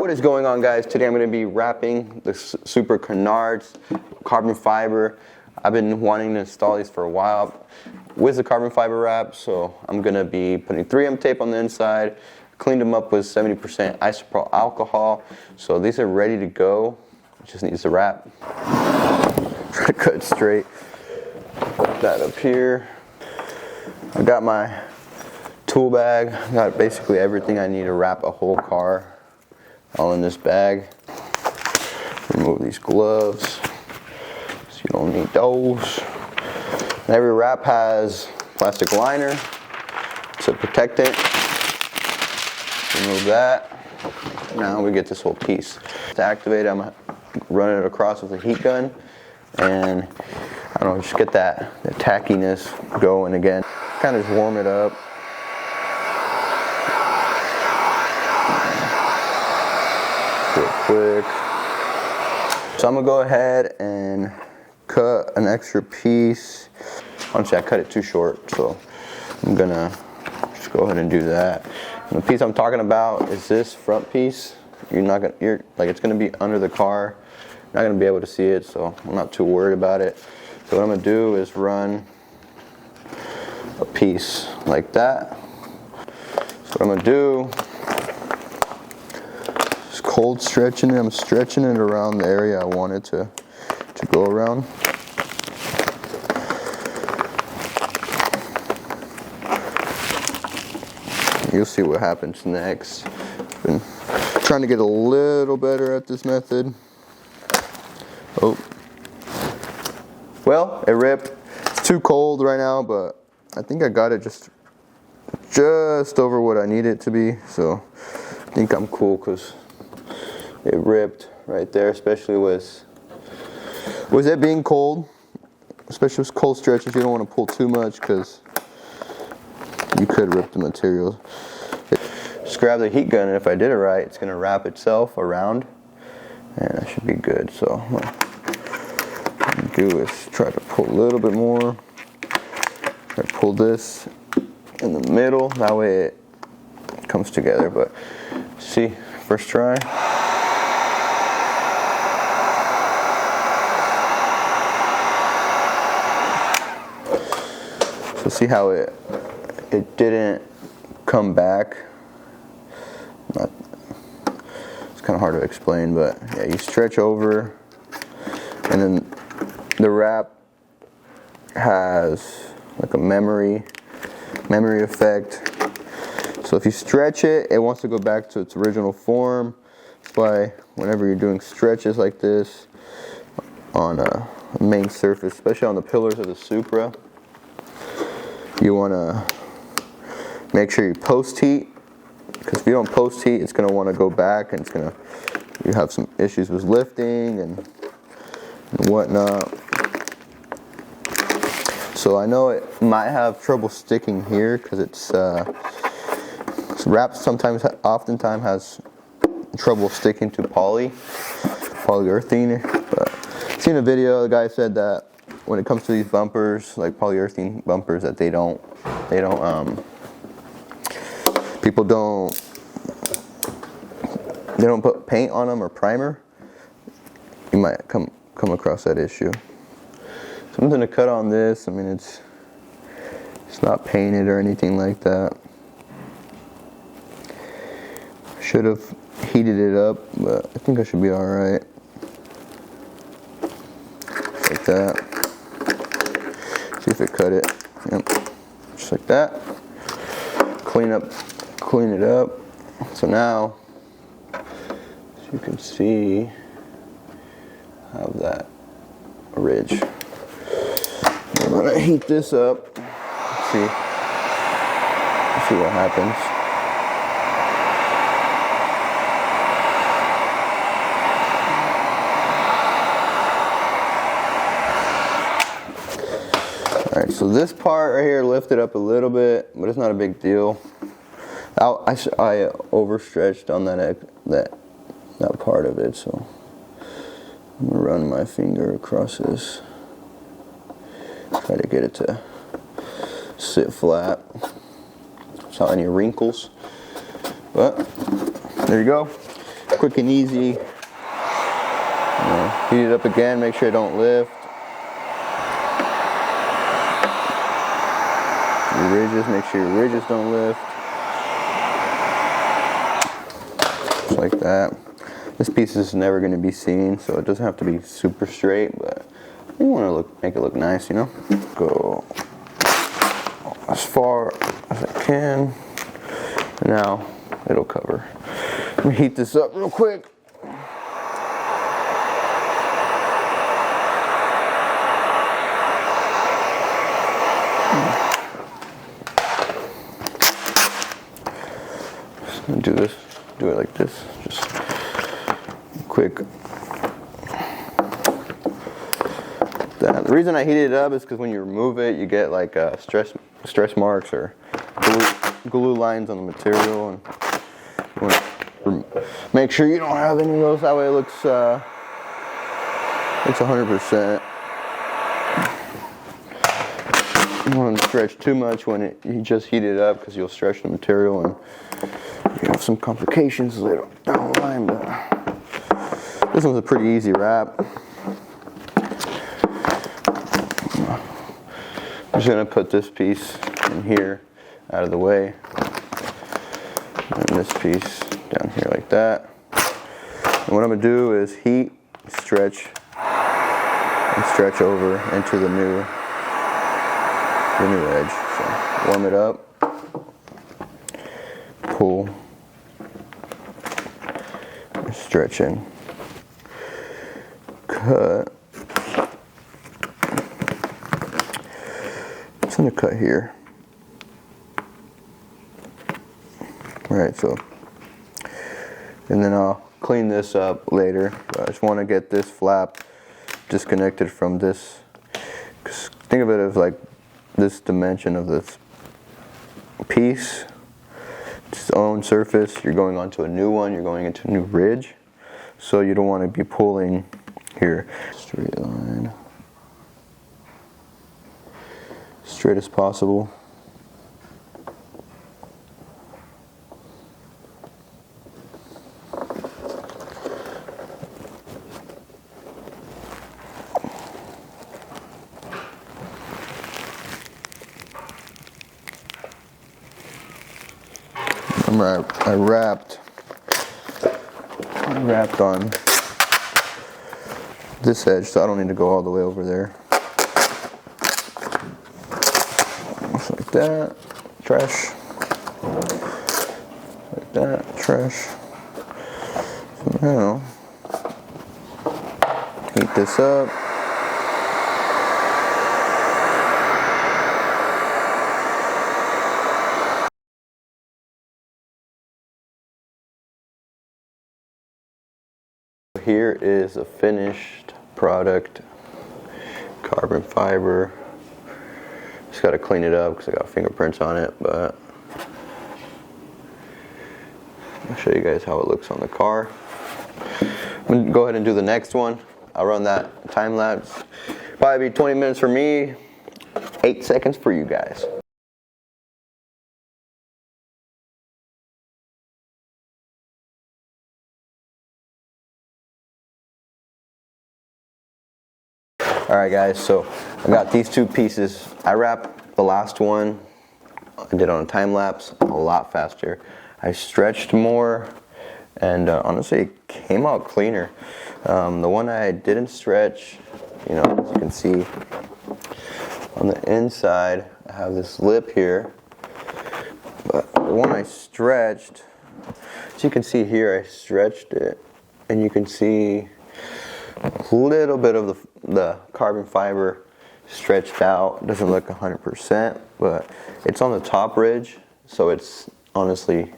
What is going on, guys? Today I'm going to be wrapping the Supra canards, carbon fiber. I've been wanting to install these for a while with the carbon fiber wrap, so I'm going to be putting 3M tape on the inside. Cleaned them up with 70% isopropyl alcohol, so these are ready to go. It just needs to wrap. Try to cut it straight. Put that up here. I got my tool bag. Got basically everything I need to wrap a whole car all in this bag. Remove these gloves, so you don't need those. Every wrap has plastic liner to protect it. Remove that. Now we get this whole piece. To activate it, I'm running it across with a heat gun, and I don't know, just get that tackiness going again. Kind of just warm it up. Real quick. So I'm gonna go ahead and cut an extra piece. Honestly, I cut it too short, so I'm gonna just go ahead and do that. And the piece I'm talking about is this front piece. It's gonna be under the car. You're not gonna be able to see it, so I'm not too worried about it. So what I'm gonna do is run a piece like that. So what I'm gonna do is cold stretching it. I'm stretching it around the area I want it to go around. You'll see what happens next. Been trying to get a little better at this method. Oh. Well, it ripped. It's too cold right now, but I think I got it just over what I need it to be. So I think I'm cool because it ripped right there, especially with it being cold. Especially with cold stretches, you don't want to pull too much because you could rip the material. Just grab the heat gun, and if I did it right, it's going to wrap itself around, and that should be good. So what I'm going to do is try to pull a little bit more. Try to pull this in the middle, that way it comes together. But see, first try. So see how it didn't come back. It's kind of hard to explain, but yeah, you stretch over, and then the wrap has like a memory effect. So if you stretch it, it wants to go back to its original form. That's why whenever you're doing stretches like this on a main surface, especially on the pillars of the Supra, you want to make sure you post heat, because if you don't post heat, it's going to want to go back, and you have some issues with lifting and whatnot. So I know it might have trouble sticking here because it's wrap oftentimes has trouble sticking to polyurethane. But I've seen a video, the guy said that when it comes to these bumpers, like polyurethane bumpers, that people don't put paint on them or primer. You might come across that issue. Something to cut on this. I mean, it's not painted or anything like that. Should have heated it up, but I think I should be all right. Like that. See if it cut it. Yep. Just like that. Clean it up. So now, as you can see, I have that ridge. I'm gonna heat this up. See what happens. All right, so this part right here lifted up a little bit, but it's not a big deal. I overstretched on that part of it, so I'm gonna run my finger across this. Try to get it to sit flat. Without any wrinkles. But there you go. quick and easy. Heat it up again, make sure it don't lift. Your ridges, make sure your ridges don't lift. Just like that. This piece is never going to be seen, so it doesn't have to be super straight, but you want to make it look nice, you know? Go as far as I can. Now it'll cover. Let me heat this up real quick. Do it like this, just quick. That. The reason I heated it up is because when you remove it, you get like stress marks or glue lines on the material, and you want to make sure you don't have any of those. That way it looks 100%. You don't want to stretch too much when you just heat it up, because you'll stretch the material and you have some complications later down the line. But this one's a pretty easy wrap. I'm just gonna put this piece in here out of the way, and this piece down here like that. And what I'm gonna do is heat, stretch, and stretch over into the new edge. So warm it up, pull, stretch in, cut. It's gonna cut here. Right, so, and then I'll clean this up later. I just want to get this flap disconnected from this. 'Cause think of it as like this dimension of this piece. Its own surface. You're going onto a new one. You're going into a new ridge. So you don't want to be pulling here. Straight line. Straight as possible. I wrapped on this edge, so I don't need to go all the way over there. Just like that, trash. Like that, trash. So now, heat this up. Here is a finished product, carbon fiber. Just got to clean it up because I got fingerprints on it, but I'll show you guys how it looks on the car. I'm going to go ahead and do the next one. I'll run that time lapse. Probably be 20 minutes for me, 8 seconds for you guys. Alright guys, so I got these two pieces. I wrapped the last one, I did on a time lapse, a lot faster. I stretched more, and honestly it came out cleaner. The one I didn't stretch, you know, as you can see on the inside, I have this lip here. But the one I stretched, as you can see here, I stretched it, and you can see a little bit of the carbon fiber stretched out. It doesn't look 100%, but it's on the top ridge, so it's honestly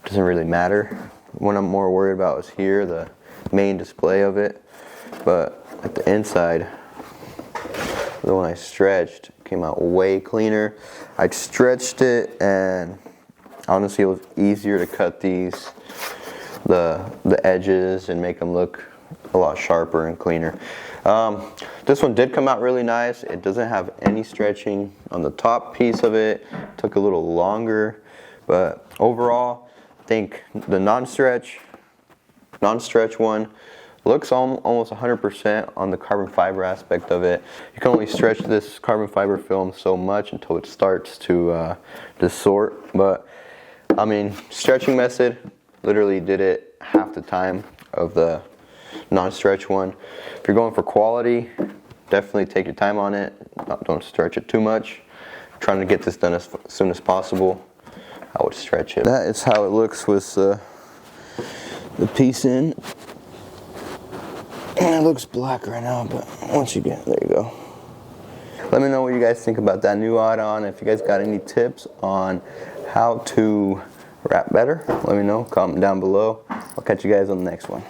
doesn't really matter. What I'm more worried about is here, the main display of it. But at the inside, the one I stretched came out way cleaner. I stretched it, and honestly it was easier to cut the edges and make them look a lot sharper and cleaner. This one did come out really nice. It doesn't have any stretching on the top piece of it. Took a little longer, but overall I think the non-stretch non-stretch one looks almost 100% on the carbon fiber aspect of it. You can only stretch this carbon fiber film so much until it starts to distort. But I mean, stretching method literally did it half the time of the non-stretch one. If you're going for quality, definitely take your time on it. Don't stretch it too much. Trying to get this done as soon as possible, I would stretch it. That is how it looks with the piece in. And it looks black right now, but once you get, there you go. Let me know what you guys think about that new add-on. If you guys got any tips on how to wrap better, let me know. Comment down below. I'll catch you guys on the next one.